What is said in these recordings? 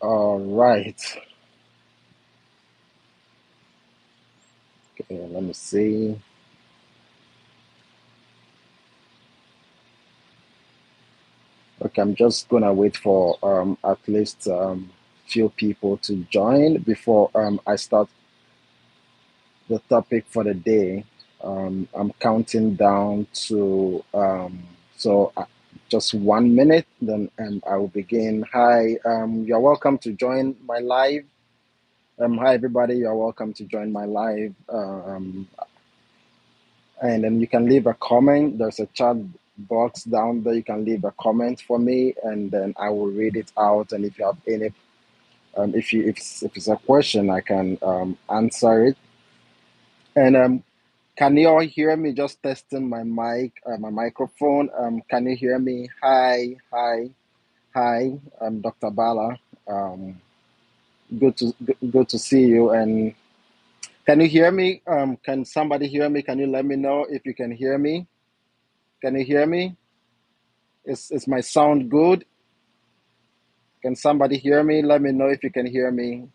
All right. Okay, let me see. Okay, I'm just gonna wait for at least few people to join before I start the topic for the day. I'm counting down to so just 1 minute, then I will begin. Hi, you're welcome to join my live. Hi everybody, you're welcome to join my live. And then you can leave a comment. There's a chat box down there. You can leave a comment for me, and then I will read it out. And if you have any, if it's a question, I can answer it. And can you all hear me? Just testing my mic, my microphone. Can you hear me? Hi, hi, hi. I'm Dr. Bala. Um, good to see you. And can you hear me? Can somebody hear me? Can you let me know if you can hear me? Can you hear me? Is my sound good? Can somebody hear me? Let me know if you can hear me.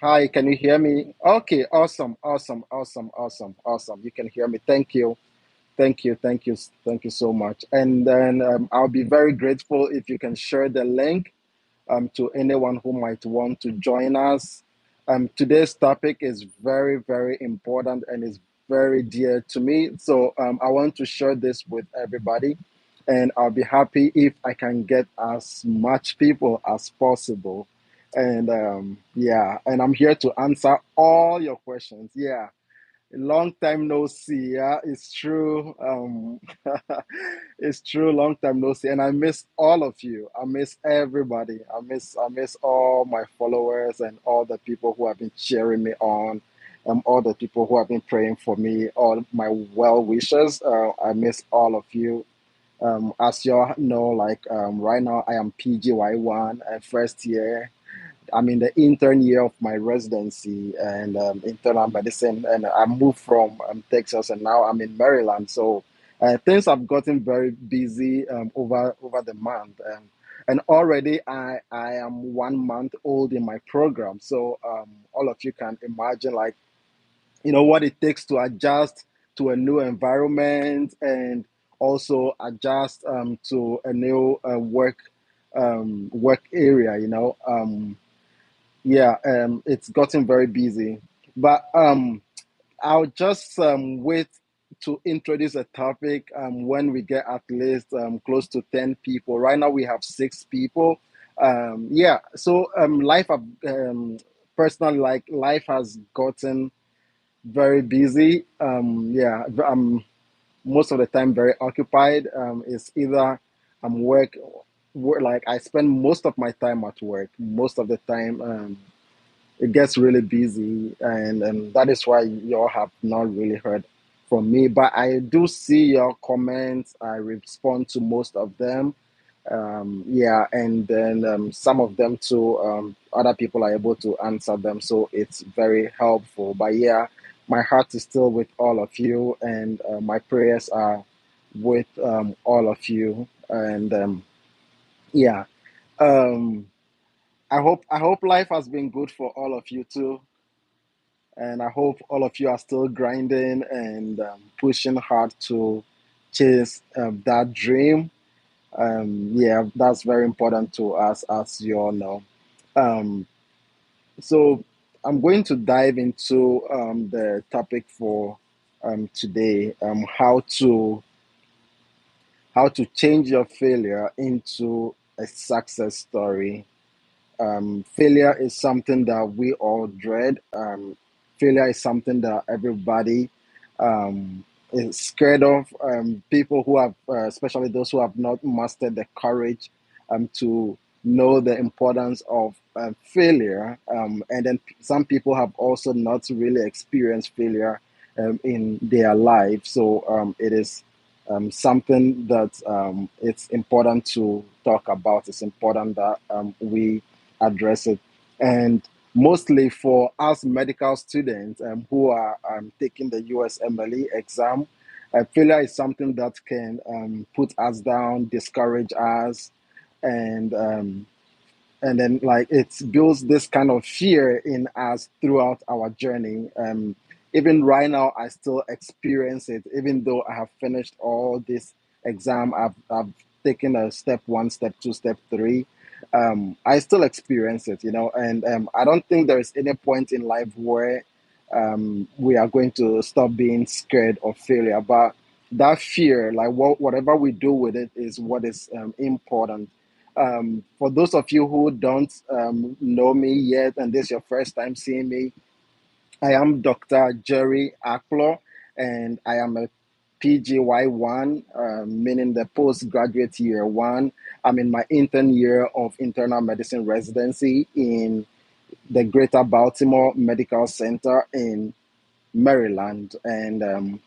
Hi, can you hear me? Okay, awesome, awesome, awesome, awesome, awesome. You can hear me. Thank you. Thank you, thank you, thank you so much. And then I'll be very grateful if you can share the link to anyone who might want to join us. Today's topic is very, very important and is very dear to me. So I want to share this with everybody. And I'll be happy if I can get as much people as possible. And yeah, and I'm here to answer all your questions. Yeah, a long time no see. Yeah, it's true. It's true. Long time no see, and I miss all of you. I miss everybody. I miss all my followers and all the people who have been cheering me on. All the people who have been praying for me, all my well wishers. I miss all of you. As you all know, like right now, I am PGY1 first year. I'm in the intern year of my residency and internal medicine, and I moved from Texas, and now I'm in Maryland. So things have gotten very busy over the month, and already I am 1 month old in my program. So all of you can imagine, like what it takes to adjust to a new environment and also adjust to a new work area. Yeah, it's gotten very busy. But I'll just wait to introduce a topic when we get at least close to 10 people. Right now we have 6 people. Yeah, so personally, like life has gotten very busy. Yeah, I'm most of the time very occupied. It's either I'm like I spend most of my time at work. Most of the time, it gets really busy, and that is why you all have not really heard from me. But I do see your comments. I respond to most of them. Yeah, and then some of them too. Other people are able to answer them, so it's very helpful. But yeah, my heart is still with all of you, and my prayers are with all of you. And yeah, um, I hope life has been good for all of you too. And I hope all of you are still grinding and pushing hard to chase that dream. Yeah, that's very important to us, as you all know. Um, so I'm going to dive into the topic for today: how to change your failure into a success story. Failure is something that we all dread. Failure is something that everybody is scared of. People who have, especially those who have not mastered the courage to know the importance of failure. And then some people have also not really experienced failure in their life. So it is something that it's important to talk about. It's important that we address it. And mostly for us medical students who are taking the USMLE exam, failure is something that can put us down, discourage us. and and then like it builds this kind of fear in us throughout our journey. Even right now I still experience it, even though I have finished all this exam. I've taken a step one, step two, step three. I still experience it, and I don't think there is any point in life where we are going to stop being scared of failure. But that fear, like whatever we do with it, is what is important. For those of you who don't know me yet, and this is your first time seeing me, I am Dr. Jerry Akplo, and I am a PGY1, meaning the postgraduate year one. I'm in my intern year of internal medicine residency in the Greater Baltimore Medical Center in Maryland. And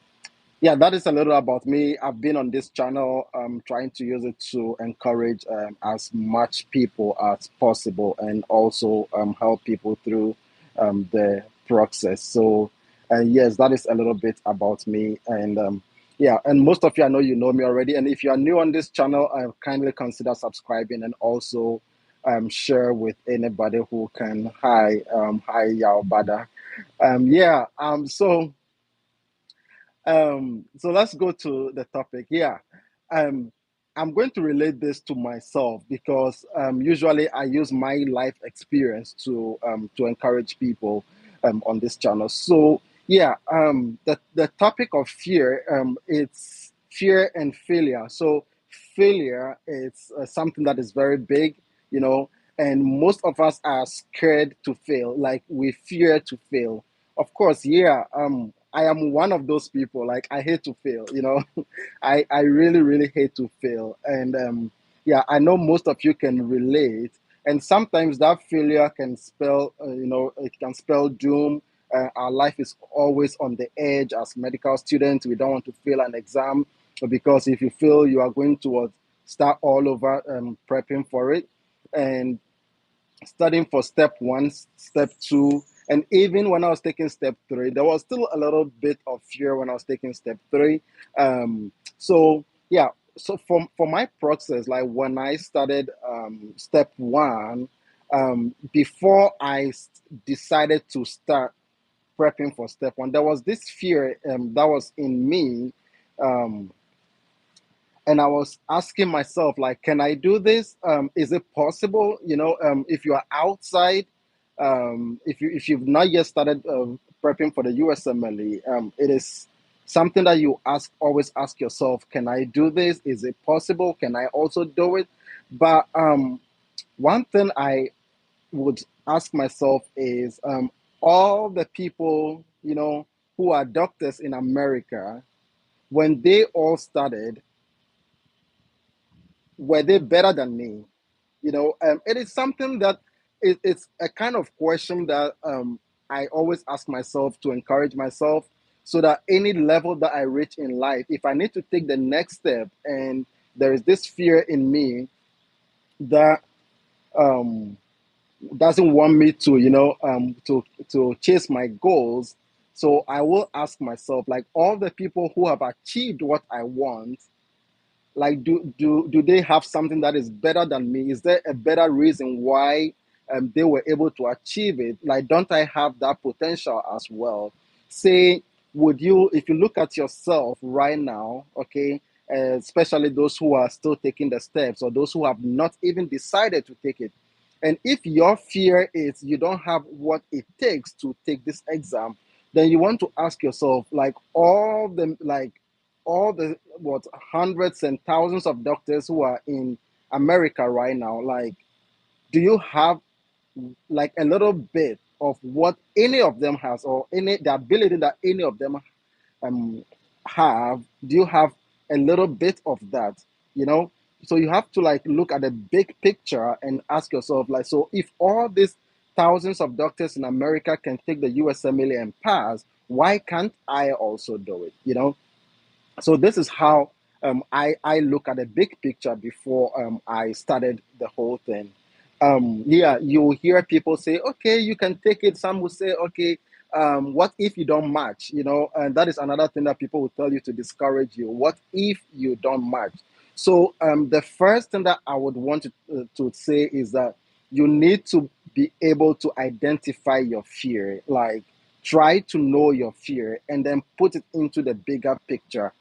yeah, that is a little about me. I've been on this channel trying to use it to encourage as much people as possible, and also help people through the process. So yes, that is a little bit about me. And yeah, and most of you, I know you know me already. And if you are new on this channel, kindly consider subscribing, and also share with anybody who can. Hi, Yao Bada. Yeah, so let's go to the topic. Yeah. Um, I'm going to relate this to myself because usually I use my life experience to encourage people on this channel. So yeah, the topic of fear, it's fear and failure. So failure is something that is very big, you know, and most of us are scared to fail. Like we fear to fail. Of course, yeah. I am one of those people. Like I hate to fail. I really really hate to fail. And yeah, I know most of you can relate. And sometimes that failure can spell, it can spell doom. Our life is always on the edge as medical students. We don't want to fail an exam because if you fail, you are going to start all over prepping for it. And studying for step one, step two, and even when I was taking step three, there was still a little bit of fear when I was taking step three. So yeah, so for my process, like when I started step one, before decided to start prepping for step one, there was this fear that was in me. Um, and I was asking myself, like, can I do this? Is it possible? If you are outside, if you've not yet started prepping for the USMLE, it is something that you always ask yourself: Can I do this? Is it possible? Can I also do it? But one thing I would ask myself is, all the people who are doctors in America, when they all started, were they better than me? It is something that it's a kind of question that I always ask myself to encourage myself, so that any level that I reach in life, if I need to take the next step and there is this fear in me that um, doesn't want me to, to chase my goals. So I will ask myself, like, all the people who have achieved what I want, like do they have something that is better than me? Is there a better reason why they were able to achieve it? Like, don't I have that potential as well? Say, would you, if you look at yourself right now, okay, especially those who are still taking the steps, or those who have not even decided to take it, and if your fear is you don't have what it takes to take this exam, then you want to ask yourself, like, all the what hundreds and thousands of doctors who are in America right now, like, do you have like a little bit of what any of them has, or any the ability that any of them um have? Do you have a little bit of that? you know so you have to like look at the big picture and ask yourself, like, so if all these thousands of doctors in America can take the USMLE and pass, why can't I also do it? So this is how I look at the big picture before I started the whole thing. Yeah, you hear people say, okay, you can take it. Some will say, okay, what if you don't match? And that is another thing that people will tell you to discourage you. What if you don't match? So the first thing that I would want to say is that you need to be able to identify your fear. Like, try to know your fear and then put it into the bigger picture.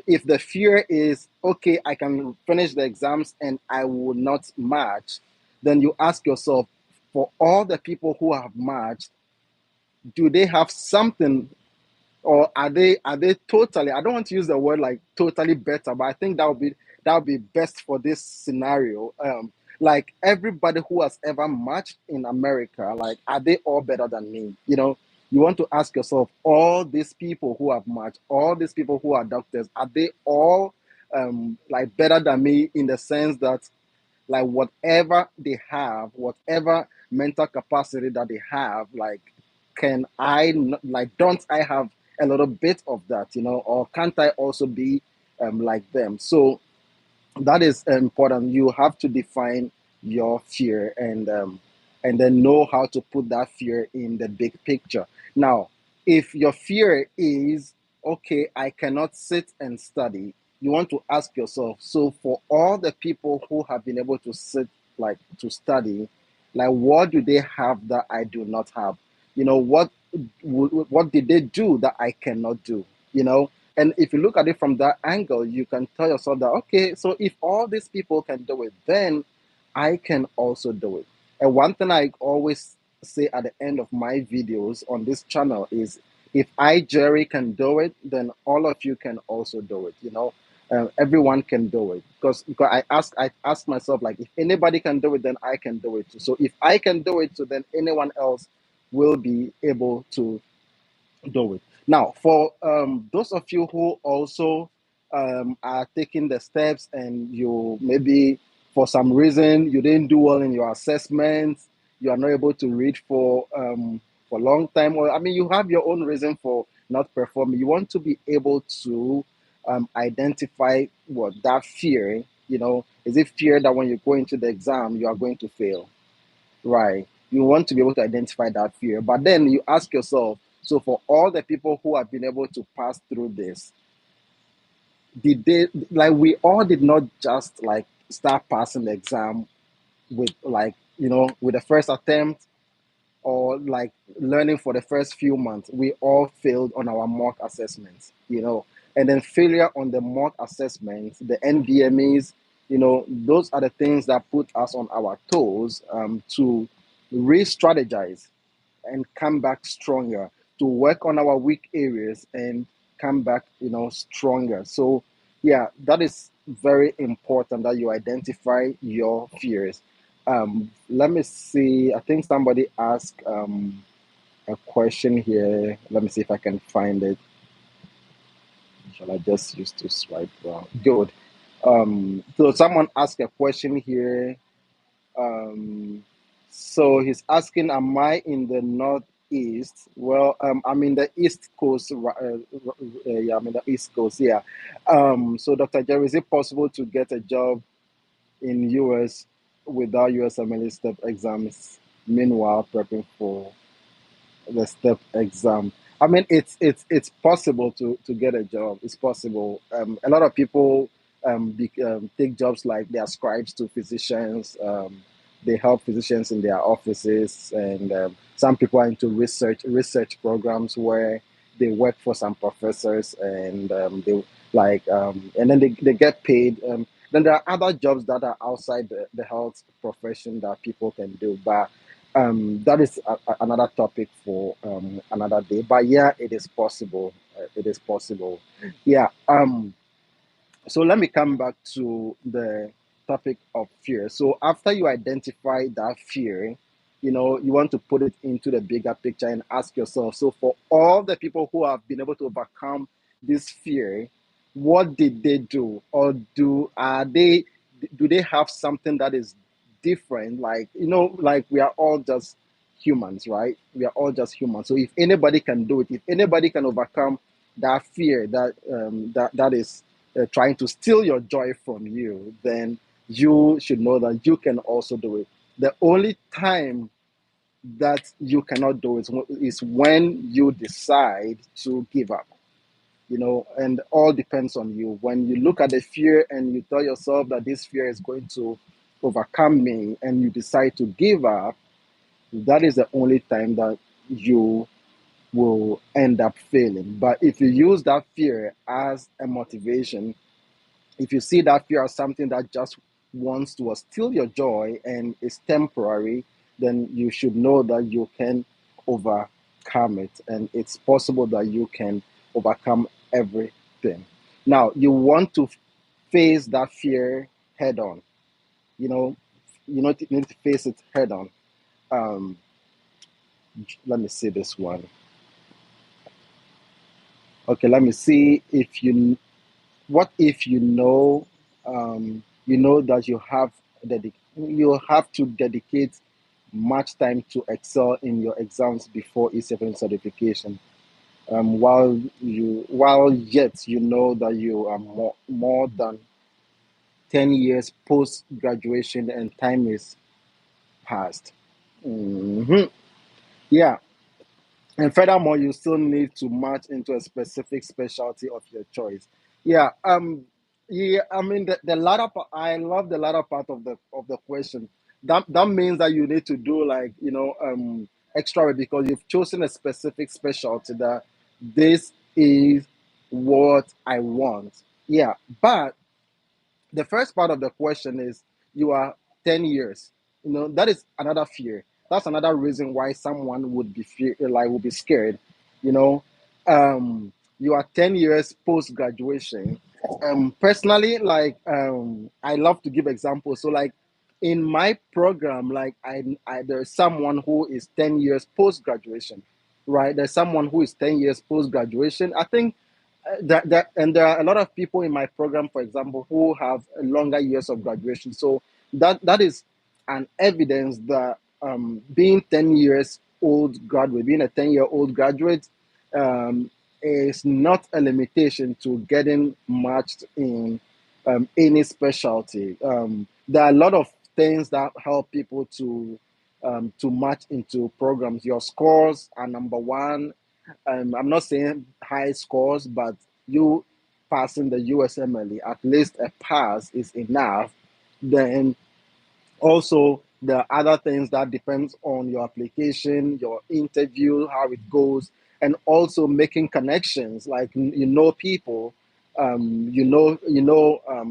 If the fear is, okay, I can finish the exams and I will not march, then you ask yourself, for all the people who have marched, do they have something, or are they totally, I don't want to use the word like totally better, but I think that would be best for this scenario. Like, everybody who has ever marched in America, like, are they all better than me? You want to ask yourself, all these people who have marched, all these people who are doctors, are they all like better than me, in the sense that, like, whatever they have, whatever mental capacity that they have, like, can I like, don't I have a little bit of that, or can't I also be like them? So that is important. You have to define your fear, and then know how to put that fear in the big picture. Now, if your fear is, okay, I cannot sit and study, you want to ask yourself, so for all the people who have been able to sit, like, to study, like, what do they have that I do not have? What did they do that I cannot do? And if you look at it from that angle, you can tell yourself that, okay, so if all these people can do it, then I can also do it. And one thing I always say at the end of my videos on this channel is, if I, Jerry, can do it, then all of you can also do it. Everyone can do it, because I ask myself, like, if anybody can do it, then I can do it too. So if I can do it, so then anyone else will be able to do it. Now, for those of you who also are taking the steps, and you maybe, for some reason, you didn't do well in your assessments, you are not able to read for a long time, or, I mean, you have your own reason for not performing. You want to be able to identify what that fear. Is it fear that when you go into the exam you are going to fail? Right. You want to be able to identify that fear. But then you ask yourself, so for all the people who have been able to pass through this, did they, like, we all did not just, like, start passing the exam with, like, with the first attempt, or, like, learning for the first few months. We all failed on our mock assessments. And then failure on the mock assessments, the NBMEs, those are the things that put us on our toes, to re-strategize and come back stronger, to work on our weak areas and come back, stronger. So, yeah, that is very important, that you identify your fears. Let me see. I think somebody asked a question here. Let me see if I can find it. Shall I just use to swipe down? Good. So someone asked a question here. Um, so he's asking, am I in the northeast? Well, I'm in the east coast. Yeah, I'm in the east coast. Yeah. So Dr. Jerry, is it possible to get a job in US without USMLE step exams? Meanwhile, prepping for the step exam. I mean, it's possible to get a job. It's possible. A lot of people take jobs, like they are scribes to physicians. They help physicians in their offices, and some people are into research programs where they work for some professors, and they and then they get paid. Then there are other jobs that are outside the health profession that people can do, but that is another topic for another day. But yeah, it is possible. It is possible. Yeah. So let me come back to the topic of fear. So after you identify that fear, you want to put it into the bigger picture and ask yourself, so for all the people who have been able to overcome this fear, what did they do? Or do they have something that is different? Like, like, we are all just humans, right? We are all just humans. So if anybody can do it, if anybody can overcome that fear that is trying to steal your joy from you, then you should know that you can also do it. The only time that you cannot do it is when you decide to give up. and all depends on you. When you look at the fear and you tell yourself that this fear is going to overcome me and you decide to give up, that is the only time that you will end up failing. But if you use that fear as a motivation, if you see that fear as something that just wants to steal your joy and is temporary, then you should know that you can overcome it. And it's possible that you can overcome everything. Now, you want to face that fear head on. You know, you need to face it head on. Um, Let me see this one. Okay, let me see if you what if you know that you have to dedicate much time to excel in your exams before E7 certification, while yet you know that you are more than 10 years post graduation and time is past. Mhm. Yeah. And furthermore, you still need to match into a specific specialty of your choice. Yeah, yeah. I mean, the latter part, I love the latter part of the question. That means that you need to do, like, extra work because you've chosen a specific specialty that this is what I want. Yeah, but the first part of the question is you are 10 years. That is another fear. That's another reason why someone would be would be scared. You know, you are 10 years post graduation. Personally, I love to give examples. So, like, in my program, like, there's someone who is 10 years post graduation, right? There's someone who is 10 years post graduation. I think and there are a lot of people in my program, for example, who have longer years of graduation. So that is an evidence that being 10 years old graduate, being a 10-year-old graduate, is not a limitation to getting matched in any specialty. There are a lot of things that help people to match into programs. Your scores are number one. I'm not saying high scores, but you passing the USMLE, at least a pass is enough. Then also there are other things that depends on your application, your interview, how it goes, and also making connections. Like, people,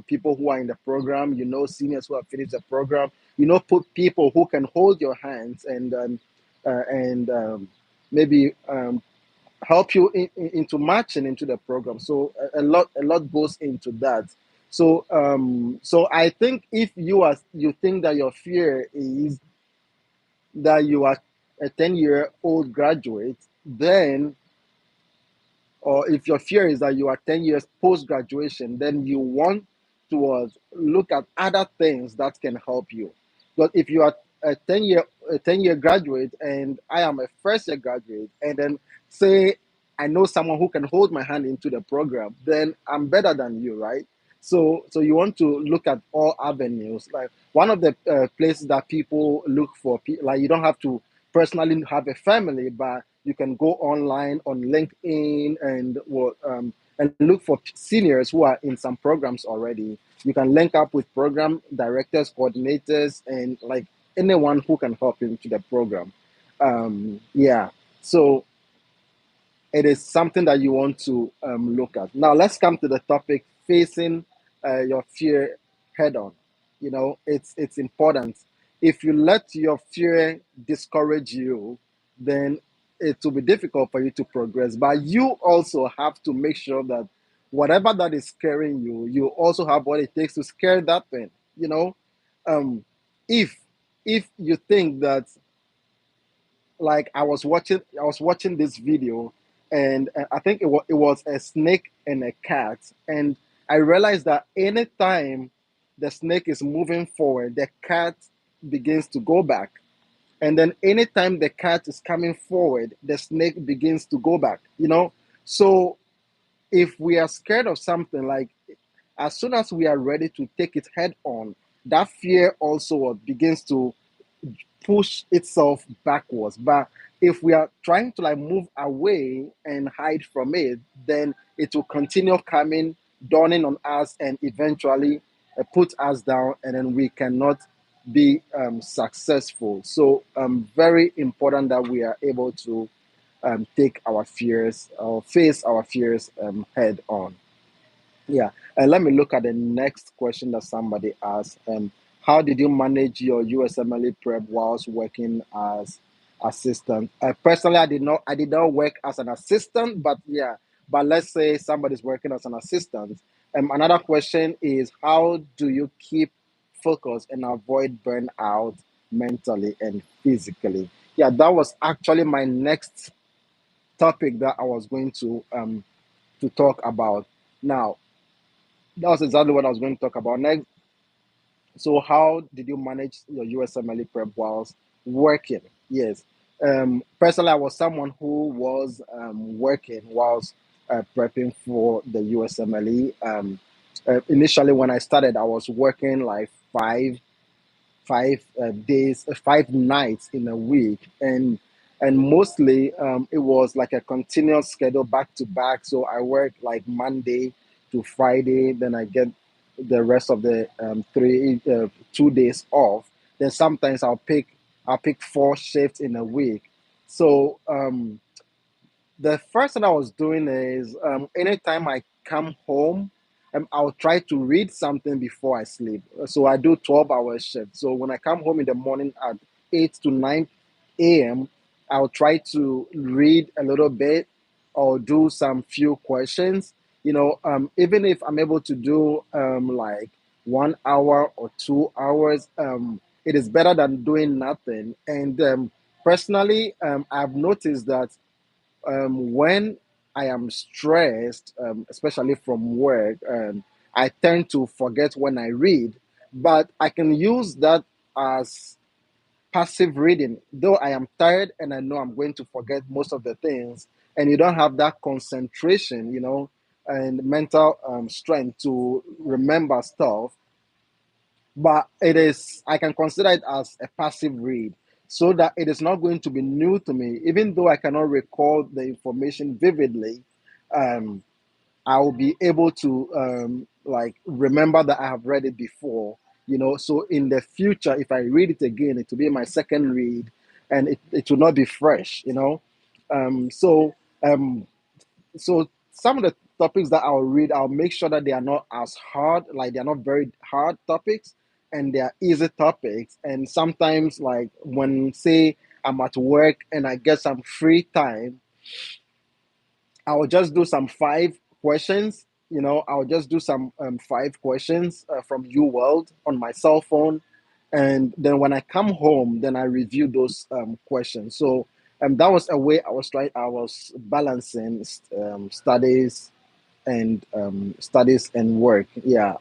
people who are in the program, seniors who have finished the program, put people who can hold your hands and maybe help you into matching into the program. So a lot goes into that. So I think if you think that your fear is that you are a 10-year-old graduate, then, or if your fear is that you are 10 years post graduation, then you want to look at other things that can help you. But if you are a 10-year graduate and I am a first year graduate, and then say I know someone who can hold my hand into the program, then I'm better than you, right? So you want to look at all avenues. Like, one of the places that people look for, like, you don't have to personally have a family, but you can go online on LinkedIn and look for seniors who are in some programs already. You can link up with program directors, coordinators, and, like, anyone who can help you into the program. Yeah. So it is something that you want to look at. Now, let's come to the topic: facing your fear head on. It's important. If you let your fear discourage you, then it will be difficult for you to progress. But you also have to make sure that whatever that is scaring you, you also have what it takes to scare that thing. Um, if if you think that, like, I was watching this video, and I think it was a snake and a cat, and I realized that anytime the snake is moving forward, the cat begins to go back, and then anytime the cat is coming forward, the snake begins to go back. So if we are scared of something, like, as soon as we are ready to take it head on, that fear also begins to push itself backwards. But if we are trying to like move away and hide from it, then it will continue coming, dawning on us, and eventually put us down, and then we cannot be successful. So, very important that we are able to take our fears or face our fears head on. Yeah. Let me look at the next question that somebody asked. How did you manage your USMLE prep whilst working as assistant? Personally, I did not work as an assistant, but yeah. But let's say somebody's working as an assistant. Another question is, how do you keep focus and avoid burnout mentally and physically? Yeah, that was actually my next topic that I was going to talk about. Now, that was exactly what I was going to talk about next. So, how did you manage your USMLE prep whilst working? Yes. Personally, I was someone who was working whilst prepping for the USMLE. Initially, when I started, I was working like five days, 5 nights in a week, and mostly it was like a continuous schedule back to back. So I work like Monday to Friday, then I get the rest of the 2 days off. Then sometimes I'll pick 4 shifts in a week. So the first thing I was doing is anytime I come home, I'll try to read something before I sleep. So I do 12-hour shift. So when I come home in the morning at 8 to 9 a.m., I'll try to read a little bit or do some few questions. Even if I'm able to do like 1 hour or 2 hours, it is better than doing nothing. And personally, I've noticed that when I am stressed, especially from work, I tend to forget when I read, but I can use that as passive reading. Though I am tired and I know I'm going to forget most of the things, and you don't have that concentration, and mental strength to remember stuff, but it is, I can consider it as a passive read, so that it is not going to be new to me. Even though I cannot recall the information vividly, um, I will be able to like remember that I have read it before. So in the future, if I read it again, it will be my second read, and it will not be fresh. Um, so um, so some of the topics that I'll read, I'll make sure that they are not as hard, like they are not very hard topics, and they are easy topics. And sometimes, like when say I'm at work and I get some free time, I'll just do some 5 questions. I'll just do some 5 questions from UWorld on my cell phone, and then when I come home, then I review those questions. So that was a way I was balancing studies and work. Yeah.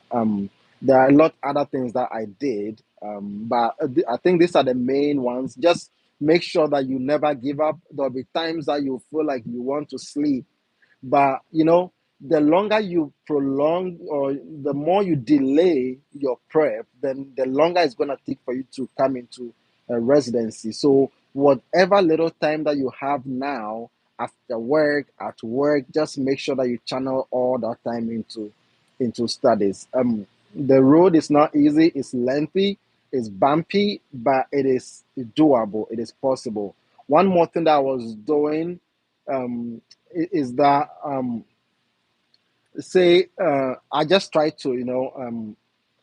There are a lot other things that I did, but I think these are the main ones. Just make sure that you never give up. There'll be times that you feel like you want to sleep, but the longer you prolong or the more you delay your prep, then the longer it's going to take for you to come into a residency. So whatever little time that you have now after work, at work, just make sure that you channel all that time into studies. The road is not easy, it's lengthy, it's bumpy, but it is doable, it is possible. One more thing that I was doing um, is that say I just try to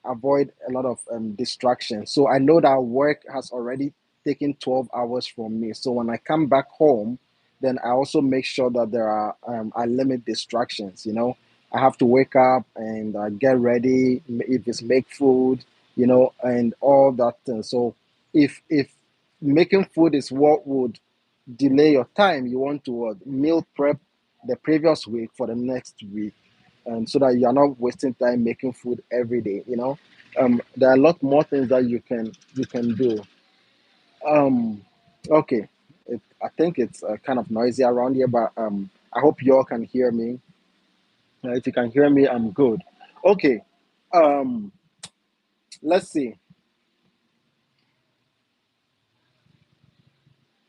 avoid a lot of distractions. So I know that work has already taken 12 hours from me. So when I come back home, then I also make sure that I limit distractions. I have to wake up and get ready, if it's make food, and all that thing. So if making food is what would delay your time, you want to meal prep the previous week for the next week, and so that you are not wasting time making food every day. There are a lot more things that you can do. Okay, I think it's kind of noisy around here, but I hope you all can hear me. If you can hear me, I'm good. Okay, um, let's see.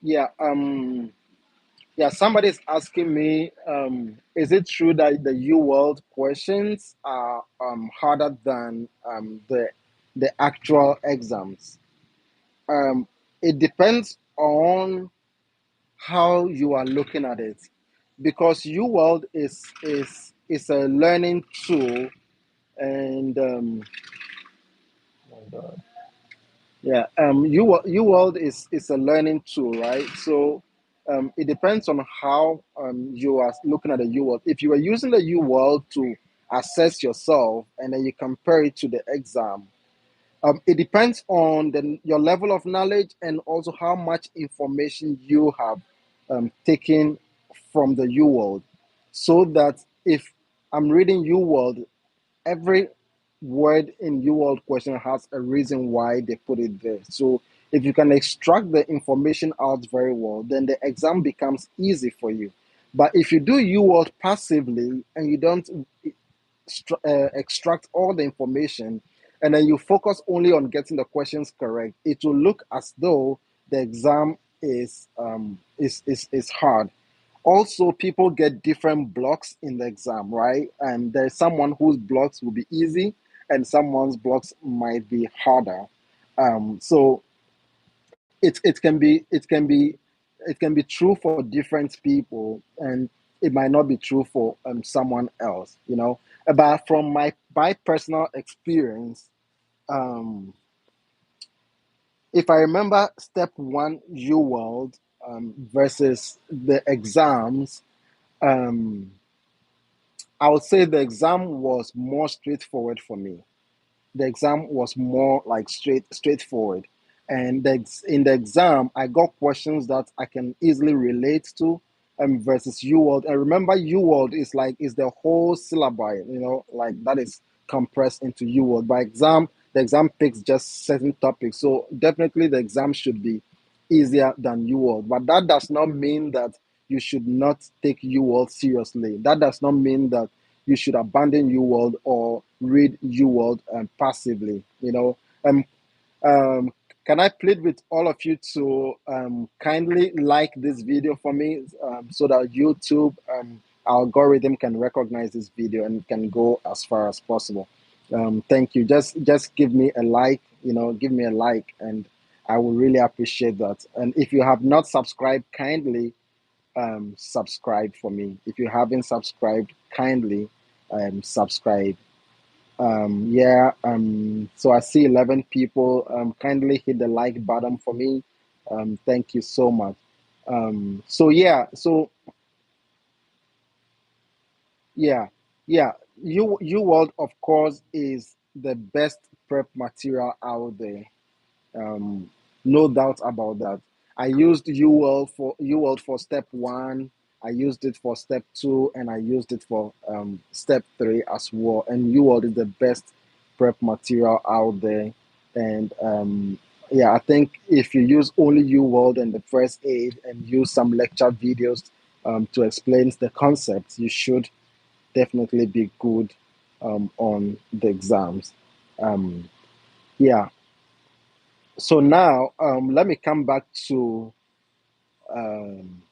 Yeah. Yeah. Somebody's asking me, is it true that the U World questions are harder than the actual exams? Um, it depends on how you are looking at it, because U World is a learning tool, and yeah, UWorld is a learning tool, right? So it depends on how you are looking at the UWorld. If you are using the UWorld to assess yourself and then you compare it to the exam, it depends on your level of knowledge and also how much information you have taken from the UWorld. So that if I'm reading UWorld, every word in UWorld question has a reason why they put it there. So if you can extract the information out very well, then the exam becomes easy for you. But if you do UWorld passively and you don't extract all the information, and then you focus only on getting the questions correct, it will look as though the exam is hard. Also, people get different blocks in the exam, right? And there's someone whose blocks will be easy and someone's blocks might be harder. So it can be true for different people, and it might not be true for someone else, but from my personal experience, um if I remember step one U World versus the exams, um I would say the exam was more straightforward for me. The exam was more like straightforward, and in the exam I got questions that I can easily relate to, versus UWorld. And remember, UWorld is the whole syllabi, like that is compressed into UWorld. By exam, the exam picks just certain topics, so definitely the exam should be easier than UWorld. But that does not mean that you should not take UWorld seriously. That does not mean that you should abandon UWorld or read UWorld passively. Um, um, can I plead with all of you to kindly like this video for me, so that YouTube algorithm can recognize this video and can go as far as possible. Thank you. Just give me a like. Give me a like, and I will really appreciate that. And if you have not subscribed, kindly subscribe for me. If you haven't subscribed, kindly subscribe. Yeah, so I see 11 people. Kindly hit the like button for me. Thank you so much. So yeah, yeah, yeah. World, of course, is the best prep material out there. Um, no doubt about that. I used UWorld for step one. I used it for step two, and I used it for step three as well. And UWorld is the best prep material out there. And yeah, I think if you use only UWorld and the first aid and use some lecture videos to explain the concepts, you should definitely be good on the exams. Um, yeah. So now, let me come back to um,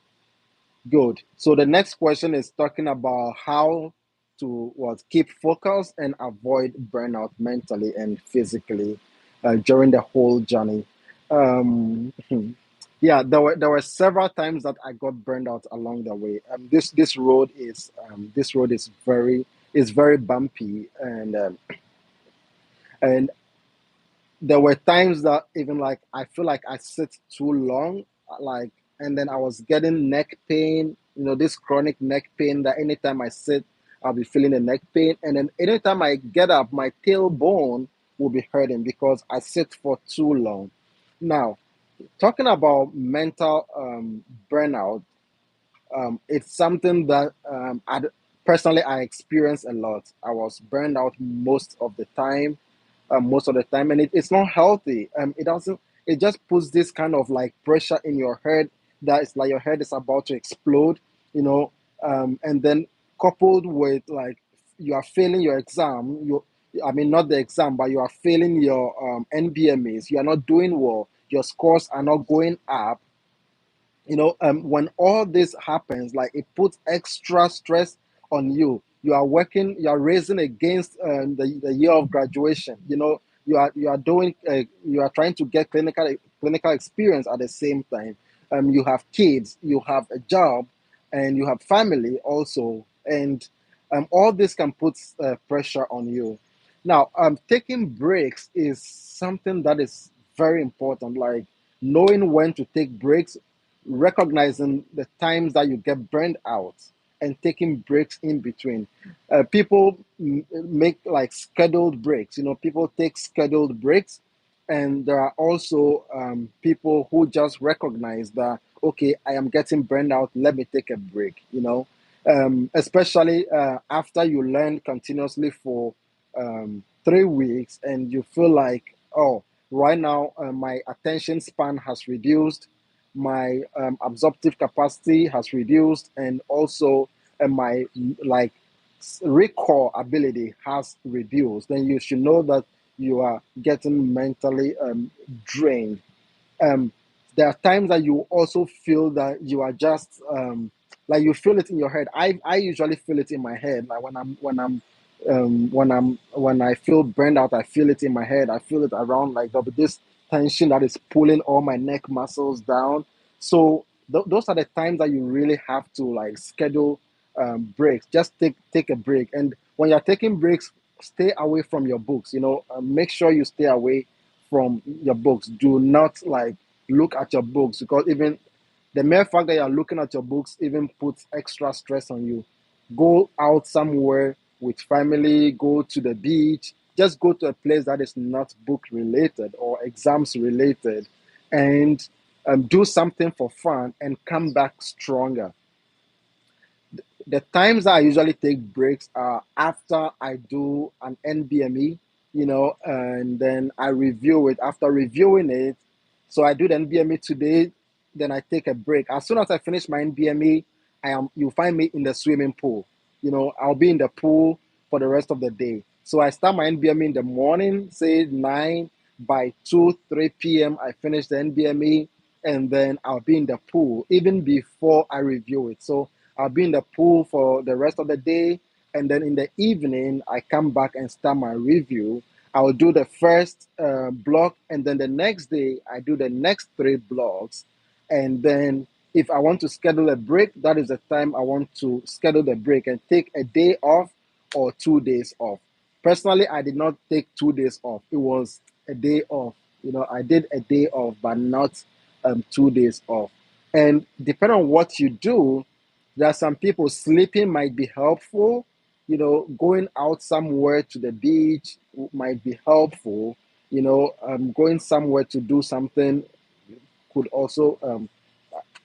good. So the next question is talking about how to keep focus and avoid burnout mentally and physically during the whole journey. Um, yeah, there were several times that I got burned out along the way. This road is very bumpy, and there were times that even like I feel like I sit too long, like, and then I was getting neck pain, this chronic neck pain that anytime I sit, I'll be feeling the neck pain. And then anytime I get up, my tailbone will be hurting because I sit for too long. Now, talking about mental burnout, it's something that personally I experience a lot. I was burned out most of the time, and it's not healthy. It doesn't. It just puts this kind of like pressure in your head that it's like your head is about to explode, and then coupled with like you are failing your exam. I mean, not the exam, but you are failing your NBMAs. You are not doing well. Your scores are not going up, When all this happens, like it puts extra stress on you. You are working, you are raising against the year of graduation. You are trying to get clinical experience at the same time. You have kids, you have a job, and you have family also, and all this can put pressure on you. Now, taking breaks is something that is very important. Like knowing when to take breaks, recognizing the times that you get burned out, and taking breaks in between. People make like scheduled breaks. People take scheduled breaks, and there are also people who just recognize that, okay, I am getting burned out. Let me take a break. Especially after you learn continuously for 3 weeks, and you feel like, oh, right now my attention span has reduced, my absorptive capacity has reduced, and also my like recall ability has reduced. Then you should know that you are getting mentally drained. um, there are times that you also feel that you are just like you feel it in your head. I usually feel it in my head. Like when I feel burned out, I feel it in my head. I feel it around, like there'll be this tension that is pulling all my neck muscles down. So those are the times that you really have to like schedule breaks. Just take a break, and when you're taking breaks, stay away from your books. Make sure you stay away from your books. Do not like look at your books, because even the mere fact that you're looking at your books even puts extra stress on you. Go out somewhere with family, go to the beach, just go to a place that is not book related or exams related, and do something for fun and come back stronger. The times I usually take breaks are after I do an NBME, and then I review it. After reviewing it, so I do the NBME today, then I take a break. As soon as I finish my NBME, you'll find me in the swimming pool. I'll be in the pool for the rest of the day. So I start my NBME in the morning, say 9, by 2, 3 p.m. I finish the NBME, and then I'll be in the pool even before I review it. So I'll be in the pool for the rest of the day, and then in the evening, I come back and start my review. I'll do the first block, and then the next day, I do the next 3 blocks. And then, if I want to schedule a break, that is the time I want to schedule the break and take a day off or 2 days off. Personally, I did not take 2 days off, it was a day off. I did a day off, but not 2 days off. And depending on what you do, there are some people sleeping might be helpful. Going out somewhere to the beach might be helpful. Going somewhere to do something could also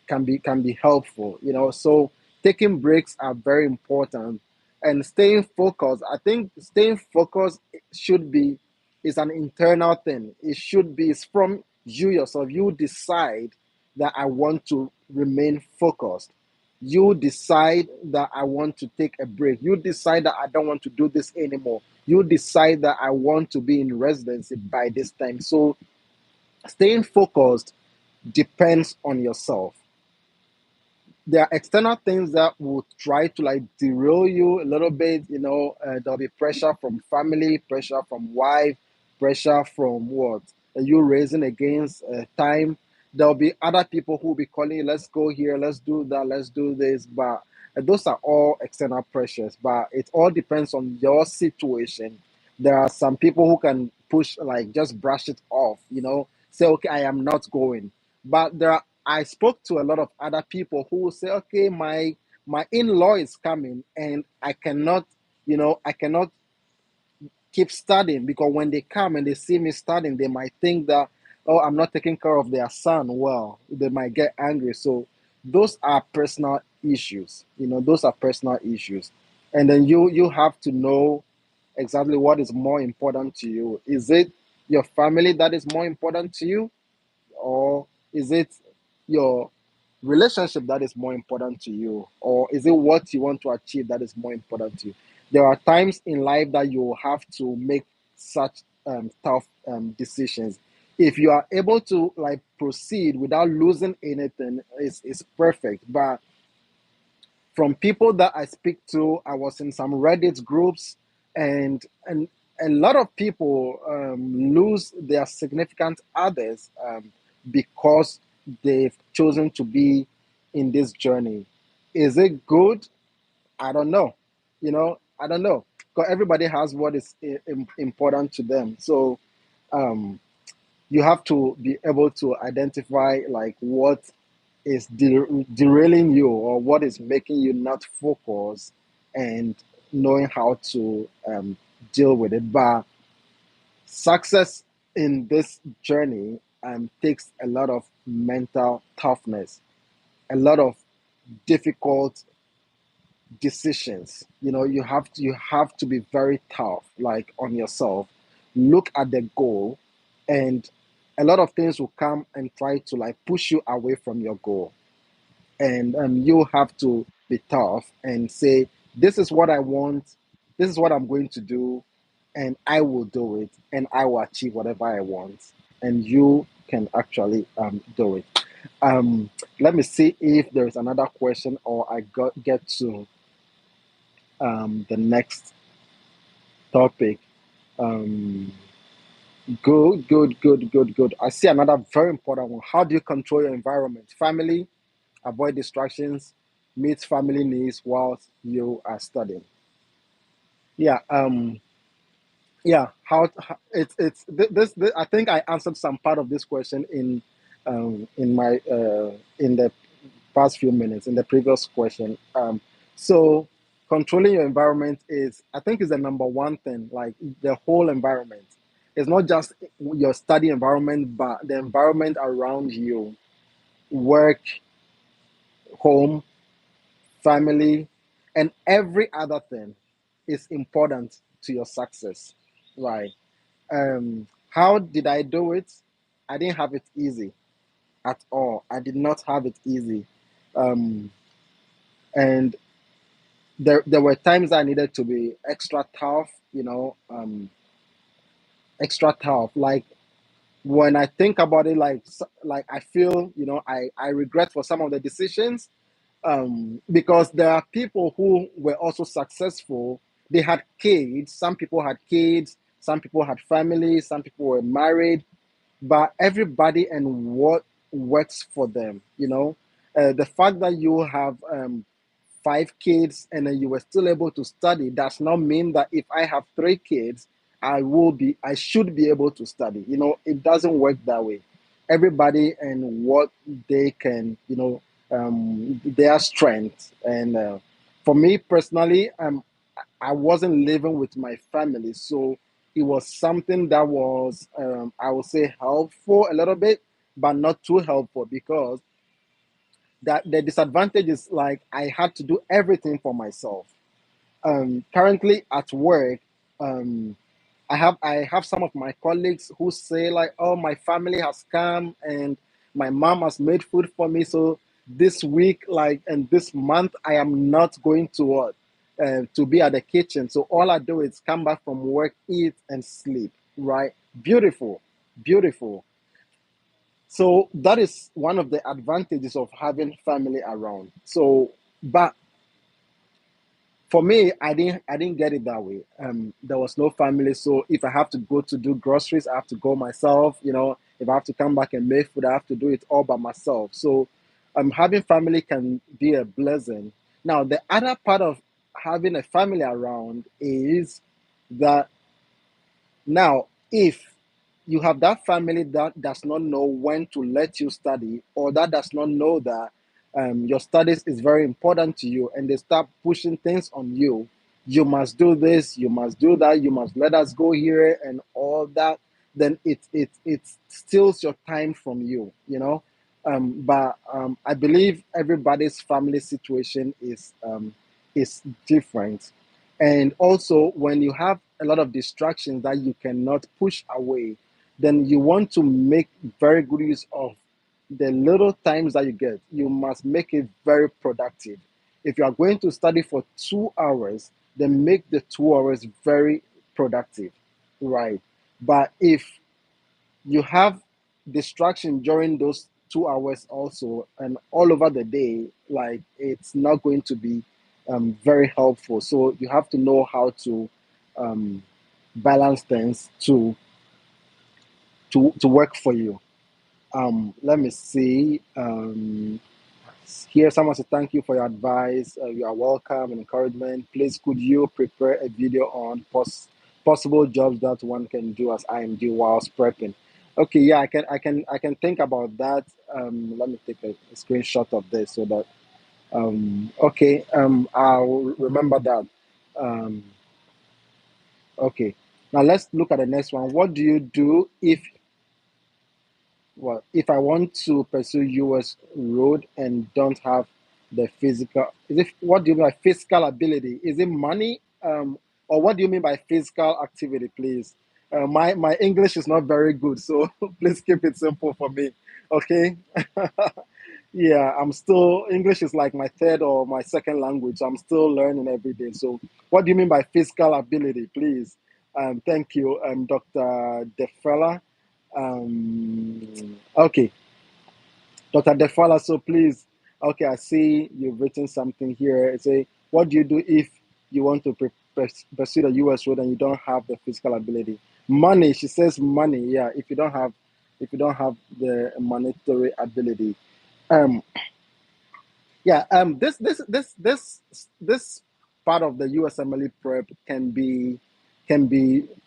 can be helpful. So taking breaks are very important, and staying focused. I think staying focused should be is an internal thing. It should be it's from you yourself. You decide that I want to remain focused. You decide that I want to take a break. You decide that I don't want to do this anymore. You decide that I want to be in residency by this time. So staying focused depends on yourself. There are external things that will try to like derail you a little bit. There'll be pressure from family, pressure from wife, pressure from what you raising against time. There'll be other people who will be calling you, let's go here, let's do that, let's do this. But those are all external pressures, but it all depends on your situation. There are some people who can push, like just brush it off, say, okay, I am not going. But I spoke to a lot of other people who will say, okay, my in-law is coming, and I cannot keep studying, because when they come and they see me studying, they might think that, oh, I'm not taking care of their son well. They might get angry. So those are personal issues. Those are personal issues. And then you have to know exactly what is more important to you. Is it your family that is more important to you, or is it your relationship that is more important to you, or is it what you want to achieve that is more important to you? There are times in life that you have to make such tough decisions. If you are able to like proceed without losing anything, it's perfect. But from people that I speak to, I was in some Reddit groups, and a lot of people lose their significant others because they've chosen to be in this journey. Is it good? I don't know. I don't know, because everybody has what is important to them. So um, you have to be able to identify like what is derailing you, or what is making you not focus, and knowing how to deal with it. But success in this journey takes a lot of mental toughness, a lot of difficult decisions. You have to be very tough, like on yourself. Look at the goal, and a lot of things will come and try to like push you away from your goal, and you have to be tough and say, this is what I want, this is what I'm going to do, and I will do it, and I will achieve whatever I want, and you can actually do it. Let me see if there is another question, or get to the next topic. um, Good, good, good, good, good. I see another very important one. How do you control your environment? Family, avoid distractions, meet family needs whilst you are studying. Yeah, this. I think I answered some part of this question in the past few minutes in the previous question. So controlling your environment I think, is the number one thing. Like the whole environment. It's not just your study environment, but the environment around you, work, home, family, and every other thing is important to your success, right? How did I do it? I didn't have it easy at all. I did not have it easy. Um, and there were times I needed to be extra tough, extra tough. Like when I think about it, like I feel, I regret for some of the decisions, because there are people who were also successful. They had kids. Some people had kids. Some people had families. Some people were married. But everybody and what works for them, the fact that you have five kids and then you were still able to study does not mean that if I have three kids, I should be able to study. It doesn't work that way. Everybody and what they can, their strengths. And for me personally, I wasn't living with my family, so it was something that was, I would say, helpful a little bit, but not too helpful, because that the disadvantage is like I had to do everything for myself. Currently at work, um, I have some of my colleagues who say like, "Oh, my family has come and my mom has made food for me. So this week, like, and this month, I am not going to work, to be at the kitchen. So all I do is come back from work, eat, and sleep. Right? Beautiful, beautiful. So that is one of the advantages of having family around. So, but for me, I didn't get it that way. There was no family, so if I have to go to do groceries, I have to go myself. If I have to come back and make food, I have to do it all by myself. So, having family can be a blessing. Now, the other part of having a family around is that, now, if you have that family that does not know when to let you study, or that does not know that your studies is very important to you, and they start pushing things on you, you must do this, you must do that, you must let us go here, and all that, then it steals your time from you. But I believe everybody's family situation is different. And also, when you have a lot of distractions that you cannot push away, then you want to make very good use of the little times that you get. You must make it very productive. If you are going to study for 2 hours, then make the 2 hours very productive, right? But if you have distraction during those 2 hours also and all over the day, like it's not going to be very helpful. So you have to know how to um, balance things to work for you. Let me see. Here, someone said, "Thank you for your advice. You are welcome and encouragement. Please, could you prepare a video on possible jobs that one can do as IMD whilst prepping?" Okay, yeah, I can think about that. Let me take a screenshot of this so that okay, I'll remember that. Um, okay, now let's look at the next one. What do you do if I want to pursue US road and don't have the physical, is it, what do you mean by physical ability? Is it money? Or what do you mean by physical activity, please? My English is not very good, so please keep it simple for me. Okay. Yeah, I'm still, English is like my third or my second language. I'm still learning every day. So what do you mean by physical ability, please? Thank you, Dr. Defella. Okay, Dr. Defala, so please, okay, I see you've written something here. It's a, what do you do if you want to pursue the US road and you don't have the physical ability? Money, she says money, yeah, if you don't have the monetary ability. Um, yeah, this part of the USMLE prep can be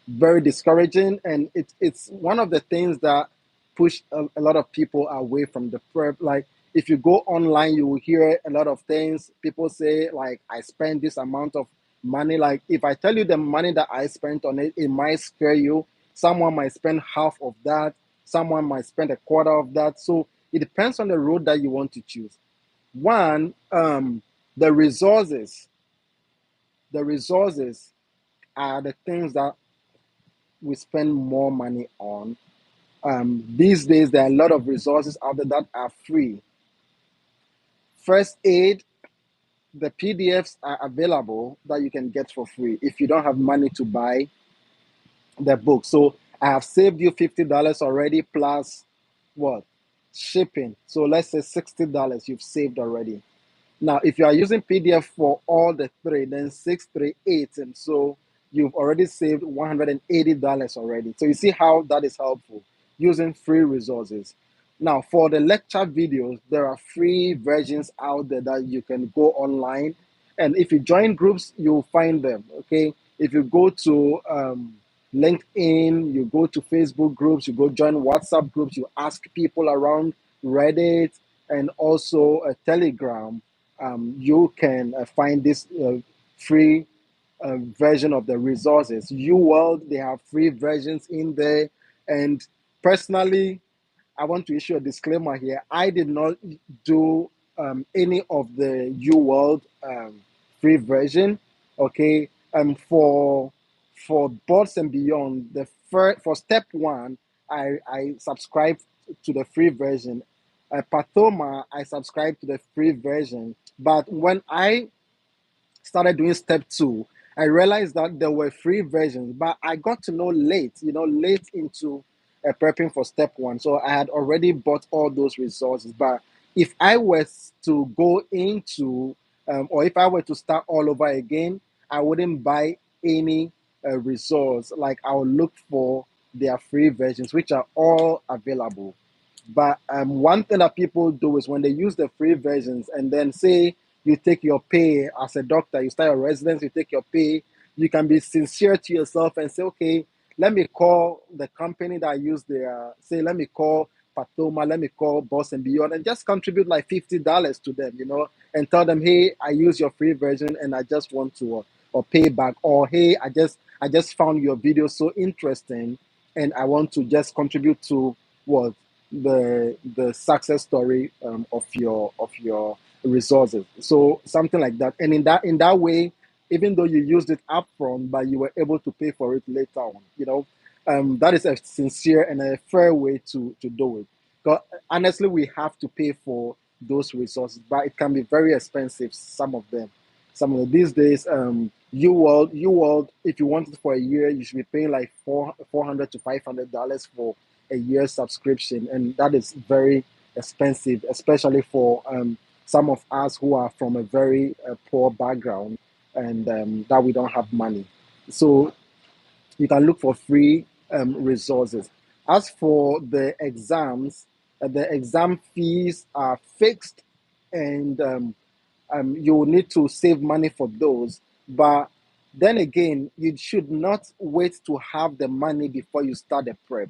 very discouraging, and it's one of the things that push a lot of people away from the prep. Like if you go online, you will hear a lot of things. People say like, I spend this amount of money. Like if I tell you the money that I spent on it, it might scare you. Someone might spend half of that. Someone might spend a quarter of that. So it depends on the road that you want to choose. One, the resources. The resources are the things that we spend more money on. These days, there are a lot of resources out there that are free. First aid, the PDFs are available that you can get for free if you don't have money to buy the book. So I have saved you $50 already plus what? Shipping. So let's say $60 you've saved already. Now, if you are using PDF for all the three, then 638, and so you've already saved $180 already. So you see how that is helpful using free resources. Now, for the lecture videos, there are free versions out there that you can go online, and if you join groups, you'll find them. Okay, if you go to LinkedIn, you go to Facebook groups, you go join WhatsApp groups, you ask people around Reddit and also a Telegram, you can find this free version of the resources. UWorld, they have free versions in there. And personally, I want to issue a disclaimer here. I did not do any of the UWorld free version. Okay, for boards and beyond, the first for step one, I subscribed to the free version. Pathoma, I subscribed to the free version. But when I started doing step two, I realized that there were free versions, but I got to know late, late into prepping for step one. So I had already bought all those resources. But if I was to go into, or if I were to start all over again, I wouldn't buy any resource. Like I would look for their free versions, which are all available. But one thing that people do is when they use the free versions and then say you take your pay as a doctor, you start your residence, you take your pay, you can be sincere to yourself and say, okay, let me call the company that I use their, say, let me call Patoma, let me call Boss and Beyond, and just contribute like $50 to them, and tell them, hey, I use your free version and I just want to or pay back, or hey, I just found your video so interesting and I want to just contribute to what the success story of your resources. So something like that. And in that way, even though you used it upfront, but you were able to pay for it later on, that is a sincere and a fair way to do it. Because honestly, we have to pay for those resources, but it can be very expensive. Some of these days, UWorld, if you want it for a year, you should be paying like $400 to $500 for a year subscription, and that is very expensive, especially for some of us who are from a very poor background, and that we don't have money. So you can look for free resources. As for the exams, the exam fees are fixed, and you will need to save money for those. But then again, you should not wait to have the money before you start the prep.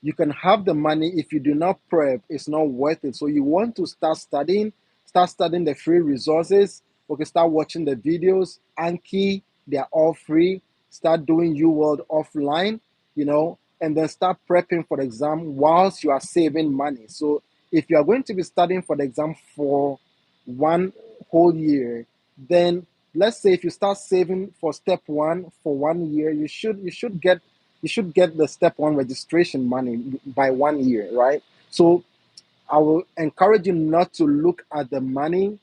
You can have the money. If you do not prep, it's not worth it. So you want to start studying the free resources. Okay, start watching the videos. Anki, they're all free. Start doing UWorld offline, and then start prepping for the exam whilst you are saving money. So if you are going to be studying for the exam for 1 whole year, then let's say if you start saving for step one for 1 year, you should get the step one registration money by 1 year, right? So I will encourage you not to look at the money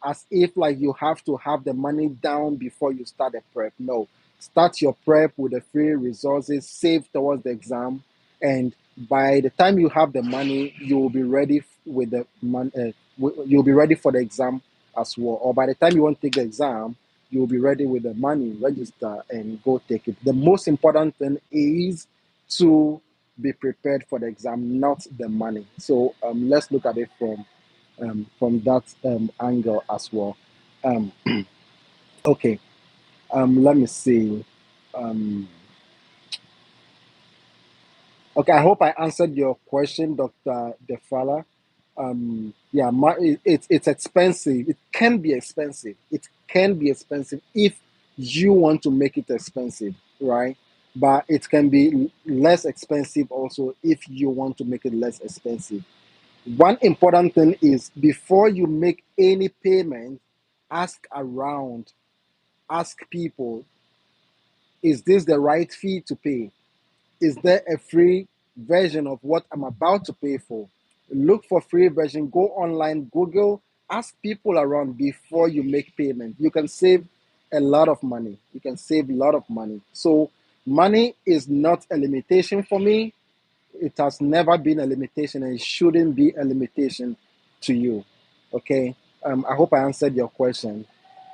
as if like you have to have the money down before you start the prep. No, start your prep with the free resources, save towards the exam, and by the time you have the money, you will be ready with the money. You'll be ready for the exam as well. Or by the time you want to take the exam, you'll be ready with the money, register, and go take it. The most important thing is to be prepared for the exam, not the money. So let's look at it from that angle as well. Um, okay, let me see. Um, okay, I hope I answered your question, Dr. Defala. Yeah, it's expensive. It can be expensive. It can be expensive if you want to make it expensive, right? But it can be less expensive also if you want to make it less expensive. One important thing is before you make any payment, ask around, ask people, is this the right fee to pay? Is there a free version of what I'm about to pay for? Look for free version, go online, Google, ask people around before you make payment. You can save a lot of money. You can save a lot of money. So money is not a limitation for me. It has never been a limitation and it shouldn't be a limitation to you. Okay. I hope I answered your question.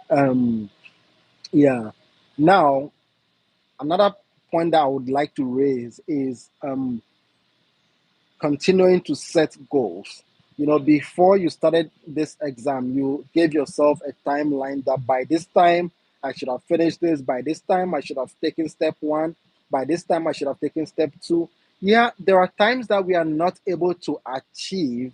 Um, yeah. Now, another point that I would like to raise is continuing to set goals. Before you started this exam, you gave yourself a timeline that by this time I should have finished this, by this time I should have taken step one, by this time I should have taken step two. Yeah, there are times that we are not able to achieve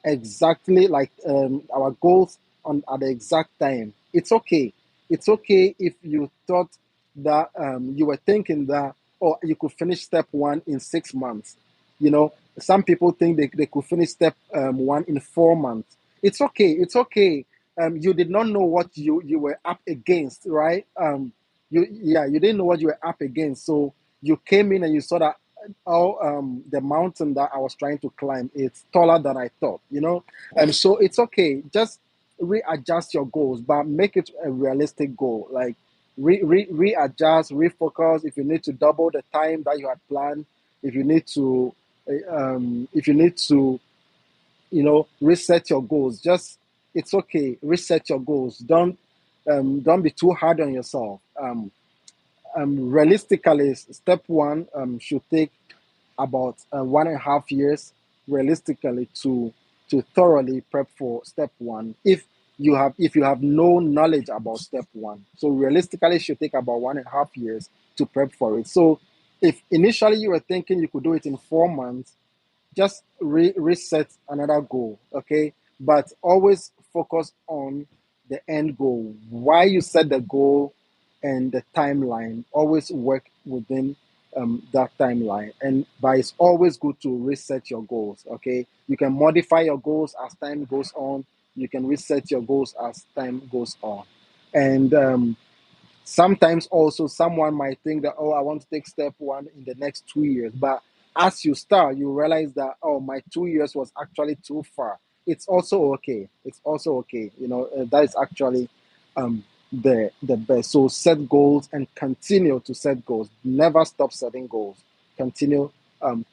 exactly like our goals on at the exact time. It's okay. It's okay if you thought that you were thinking that, oh, you could finish step one in 6 months. Some people think they could finish step one in 4 months. It's okay. It's okay. You did not know what you were up against, right? You didn't know what you were up against. So you came in and you saw that the mountain that I was trying to climb, it's taller than I thought, so it's okay. Just readjust your goals, but make it a realistic goal. Like readjust, refocus. If you need to double the time that you had planned, if you need to reset your goals, just it's okay. Reset your goals. Don't be too hard on yourself. Realistically, step one should take about 1.5 years realistically to thoroughly prep for step one if you have no knowledge about step one. So realistically it should take about 1.5 years to prep for it. So if initially you were thinking you could do it in 4 months, just reset another goal, okay? But always focus on the end goal. Why you set the goal and the timeline, always work within that timeline. But it's always good to reset your goals, okay? You can modify your goals as time goes on. You can reset your goals as time goes on. And sometimes also someone might think that, oh, I want to take step one in the next 2 years. But as you start, you realize that, oh, my 2 years was actually too far. It's also okay. It's also okay. That is actually the best. So set goals and continue to set goals. Never stop setting goals. Continue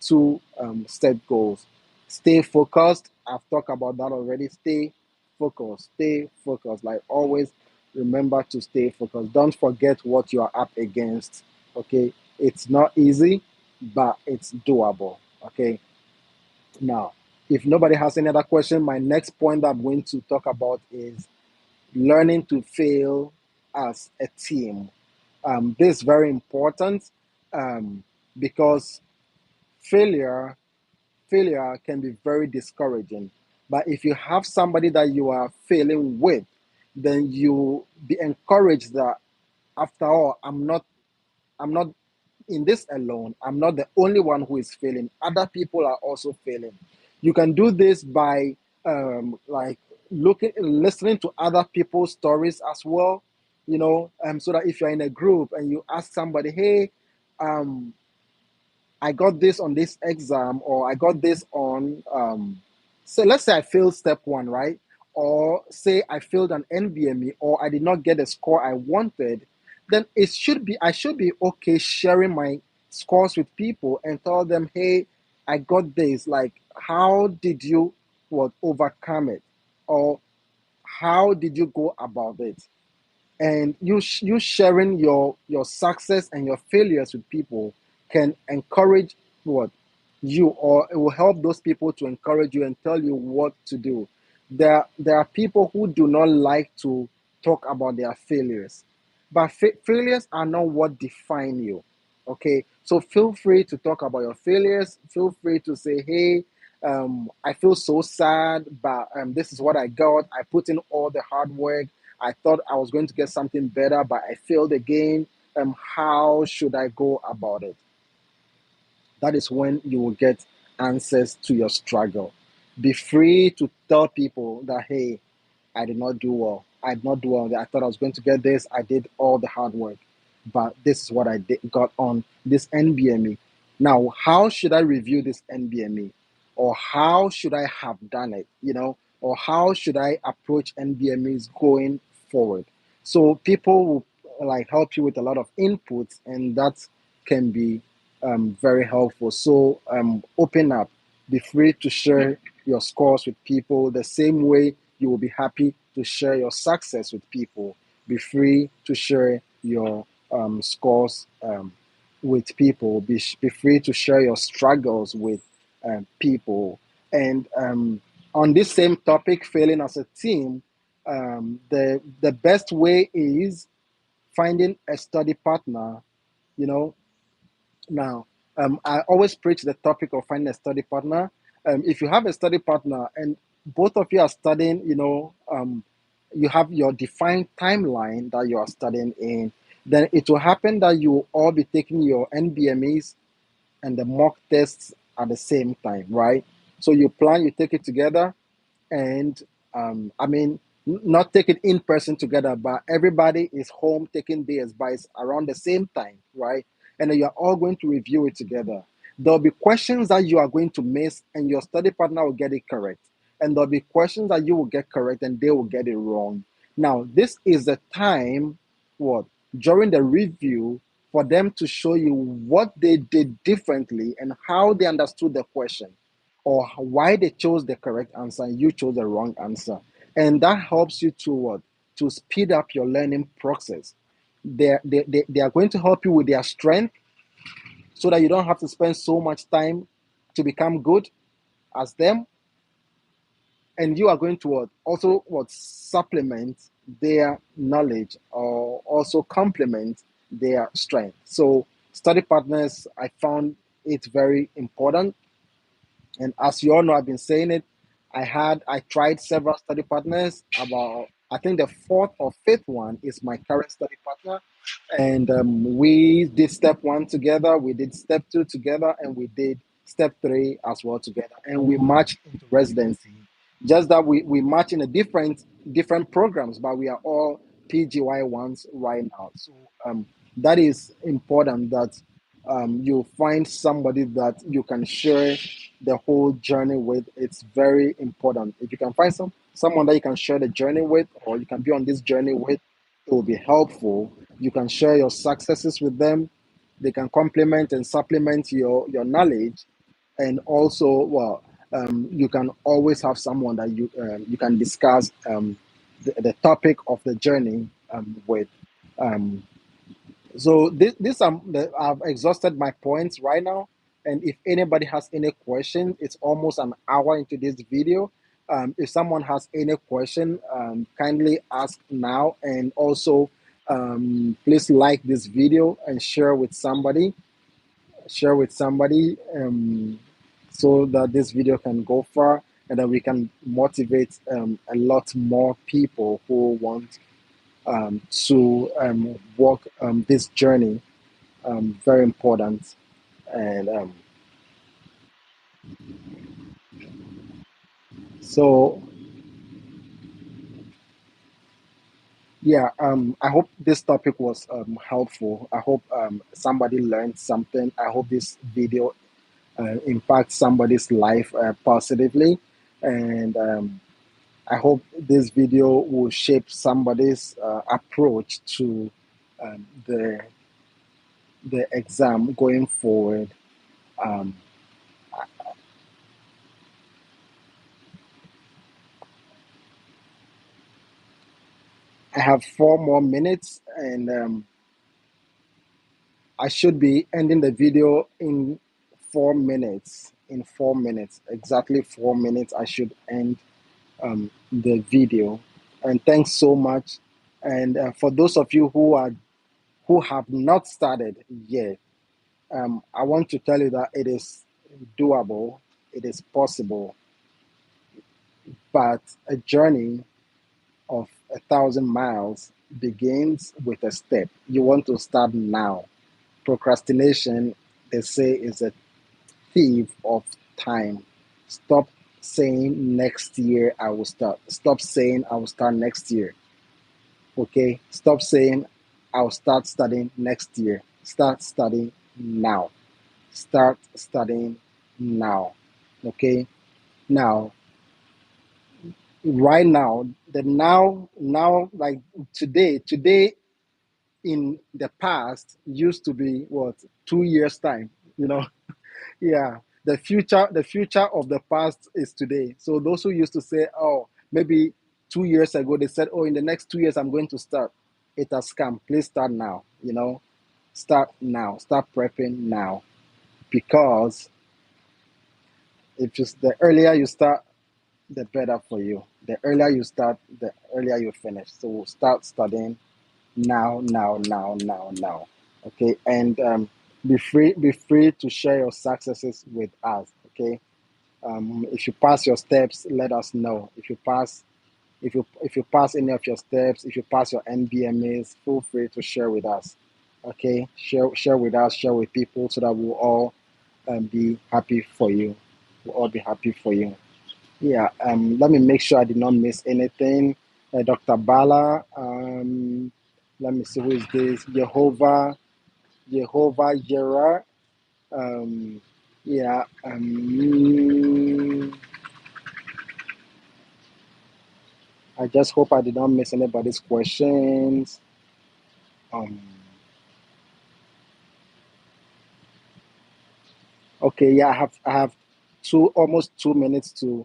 two step goals. Stay focused. I've talked about that already. Stay focused. Stay focused. Like always, remember to stay focused. Don't forget what you are up against. Okay, it's not easy, but it's doable. Okay, now, if nobody has any other question, my next point that I'm going to talk about is learning to fail as a team. This is very important um, because failure failure can be very discouraging. But if you have somebody that you are failing with, then you be encouraged that after all, I'm not in this alone. I'm not the only one who is failing. Other people are also failing. You can do this by like listening to other people's stories as well. So that if you're in a group and you ask somebody, hey, um, I got this on this exam, or I got this on, so let's say I failed step one, right? Or say I failed an NBME, or I did not get the score I wanted, then I should be okay sharing my scores with people and tell them, hey, I got this. Like, how did you overcome it? Or how did you go about it? And you sharing your success and your failures with people can encourage what you, or it will help those people to encourage you and tell you what to do. There are people who do not like to talk about their failures, but failures are not what define you. Okay, so feel free to talk about your failures. Feel free to say, hey, I feel so sad, but this is what I got. I put in all the hard work. I thought I was going to get something better, but I failed again. How should I go about it? That is when you will get answers to your struggle. Be free to tell people that, hey, I did not do well. I did not do well. I thought I was going to get this. I did all the hard work, but this is what got on this NBME. Now, how should I review this NBME? Or how should I have done it? Or how should I approach NBMEs going forward? So people will like help you with a lot of inputs, and that can be very helpful. So open up, be free to share your scores with people the same way you will be happy to share your success with people. Be free to share your scores with people. Be free to share your struggles with people. And on this same topic, failing as a team, the best way is finding a study partner. You know, now, I always preach the topic of finding a study partner. If you have a study partner and both of you are studying, you have your defined timeline that you are studying in, then it will happen that you will all be taking your NBMEs and the mock tests at the same time, right? So you plan, you take it together, and I mean, not take it in person together, but everybody is home taking theirs, but it's around the same time, right? And then you're all going to review it together. There'll be questions that you are going to miss, and your study partner will get it correct. And there'll be questions that you will get correct, and they will get it wrong. Now, this is the time, what, during the review, for them to show you what they did differently and how they understood the question, or why they chose the correct answer and you chose the wrong answer. And that helps you to what? To speed up your learning process. They are going to help you with their strength so that you don't have to spend so much time to become good as them. And you are going to also supplement their knowledge, or also complement their strength. So study partners, I found it very important. And as you all know, I've been saying it. I tried several study partners. About, I think the fourth or fifth one is my current study partner, and we did step one together. We did step two together, and we did step three as well together. And we matched into residency. Just that we match in a different programs, but we are all PGY ones right now. So that is important, that you find somebody that you can share the whole journey with. It's very important. If you can find someone that you can share the journey with, or you can be on this journey with, it will be helpful. You can share your successes with them. they can complement and supplement your knowledge. And also, well, you can always have someone that you can discuss the topic of the journey with. Um, so I've exhausted my points right now. And if anybody has any question, it's almost an hour into this video. If someone has any question, kindly ask now. And also, please like this video and share with somebody. Share with somebody, so that this video can go far, and that we can motivate a lot more people who want to walk this journey. Very important. And so, yeah, I hope this topic was helpful. I hope somebody learned something. I hope this video impacts somebody's life positively. And I hope this video will shape somebody's approach to the exam going forward. Um, I have 4 more minutes, and I should be ending the video in 4 minutes. In 4 minutes, exactly 4 minutes, I should end the video. And thanks so much. And for those of you who have not started yet, I want to tell you that it is doable, it is possible, but a journey of 1,000 miles begins with a step. You want to start now. Procrastination, they say, is a thief of time. Stop saying next year I will start. Stop saying I will start next year. Okay? Stop saying I'll start studying next year. Start studying now. Start studying now. Okay? Now, right now, the now, like today in the past used to be what, 2 years time, you know. Yeah, the future of the past is today. So those who used to say, oh, maybe 2 years ago they said, oh, in the next 2 years I'm going to start, it has come. Please start now, you know. Start now. Start prepping now. Because if just the earlier you start, the better for you. The earlier you start, the earlier you finish. So start studying now, now, now, now, now. Okay, and be free to share your successes with us. Okay, if you pass your steps, let us know. If you pass any of your steps, if you pass your NBMAs, feel free to share with us. Okay, share with us, share with people, so that we'll all be happy for you. We'll all be happy for you. Yeah, let me make sure I did not miss anything. Dr. Bala, let me see, who is this? Jehovah Jireh. Um, yeah, I just hope I did not miss anybody's questions. Um, okay, yeah, I have almost 2 minutes to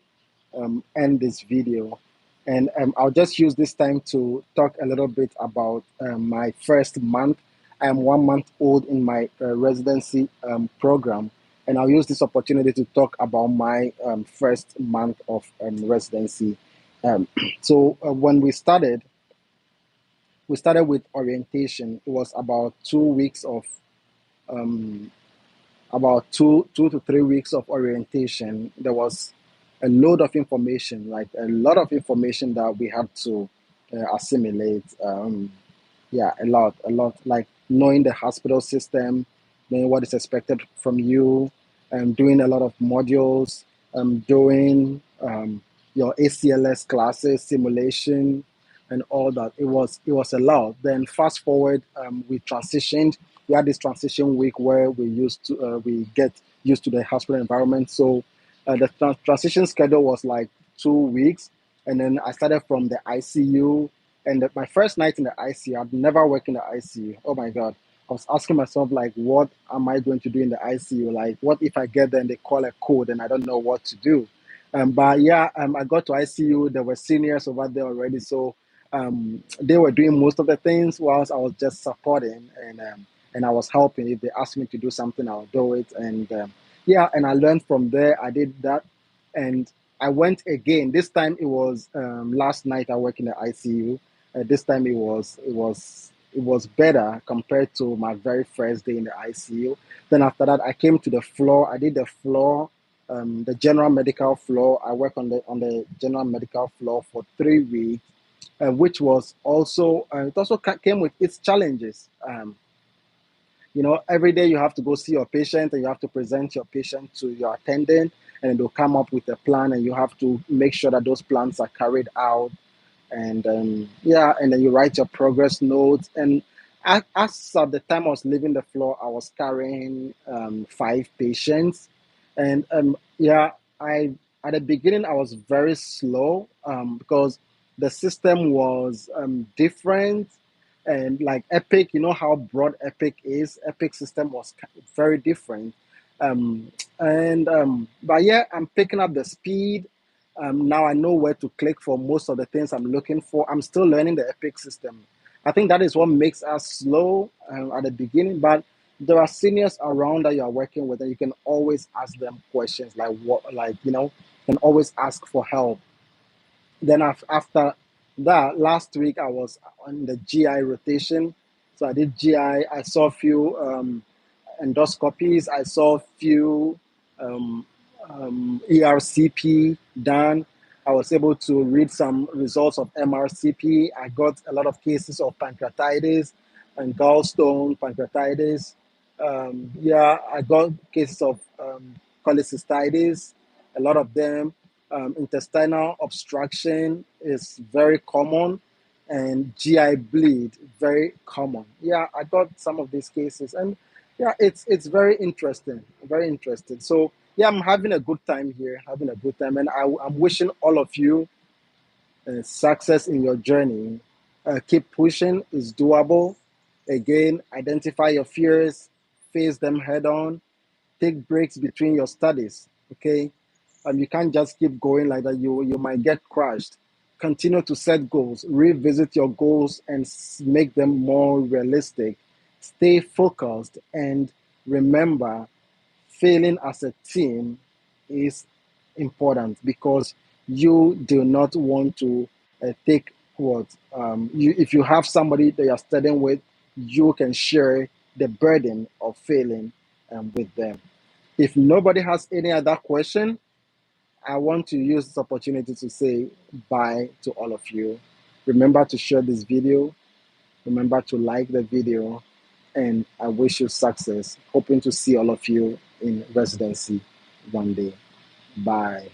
end this video. And I'll just use this time to talk a little bit about my first month. I am 1 month old in my residency program, and I'll use this opportunity to talk about my first month of residency. Um, so when we started with orientation. It was about 2 weeks of um, about 2 to 3 weeks of orientation. There was a load of information, like a lot of information that we had to assimilate. Yeah, a lot, like knowing the hospital system, knowing what is expected from you, and doing a lot of modules, doing your ACLS classes, simulation, and all that. It was a lot. Then fast forward, we transitioned. We had this transition week where we get used to the hospital environment. So the transition schedule was like 2 weeks, and then I started from the ICU. And my first night in the ICU, I'd never worked in the ICU. Oh my God. I was asking myself, like, what am I going to do in the ICU? Like, what if I get there and they call a code and I don't know what to do? But yeah, I got to ICU. There were seniors over there already, so they were doing most of the things whilst I was just supporting and I was helping. If they asked me to do something, I'll do it. And yeah, and I learned from there. I did that, and I went again. This time it was last night. I worked in the ICU. This time it was better compared to my very first day in the ICU. Then after that, I came to the floor. I did the floor, the general medical floor. I worked on the general medical floor for 3 weeks, which was also it also came with its challenges. Every day you have to go see your patient and you have to present your patient to your attendant, and they'll come up with a plan, and you have to make sure that those plans are carried out. And yeah, and then you write your progress notes. And as at the time I was leaving the floor, I was carrying 5 patients. And yeah, I at the beginning I was very slow, because the system was different. And like Epic, you know how broad Epic is. Epic system was very different. And but yeah, I'm picking up the speed. Now I know where to click for most of the things I'm looking for. I'm still learning the Epic system. I think that is what makes us slow at the beginning. But there are seniors around that you are working with, and you can always ask them questions like what, like can always ask for help. Then after that, last week I was on the GI rotation. So I did GI. I saw a few endoscopies. I saw a few um, ERCP done. I was able to read some results of MRCP. I got a lot of cases of pancreatitis and gallstone pancreatitis. Yeah, I got cases of cholecystitis, a lot of them. Intestinal obstruction is very common, and GI bleed, very common. Yeah, I got some of these cases, and yeah, it's very interesting, very interesting. So yeah, I'm having a good time here, having a good time, and I'm wishing all of you success in your journey. Keep pushing; it's doable. Again, identify your fears, face them head on, take breaks between your studies. Okay, you can't just keep going like that. You might get crushed. Continue to set goals, revisit your goals, and make them more realistic. Stay focused, and remember, failing as a team is important, because you do not want to take what if you have somebody that you're studying with, you can share the burden of failing with them. If nobody has any other question, I want to use this opportunity to say bye to all of you. Remember to share this video. Remember to like the video. And I wish you success. Hoping to see all of you in residency one day. Bye.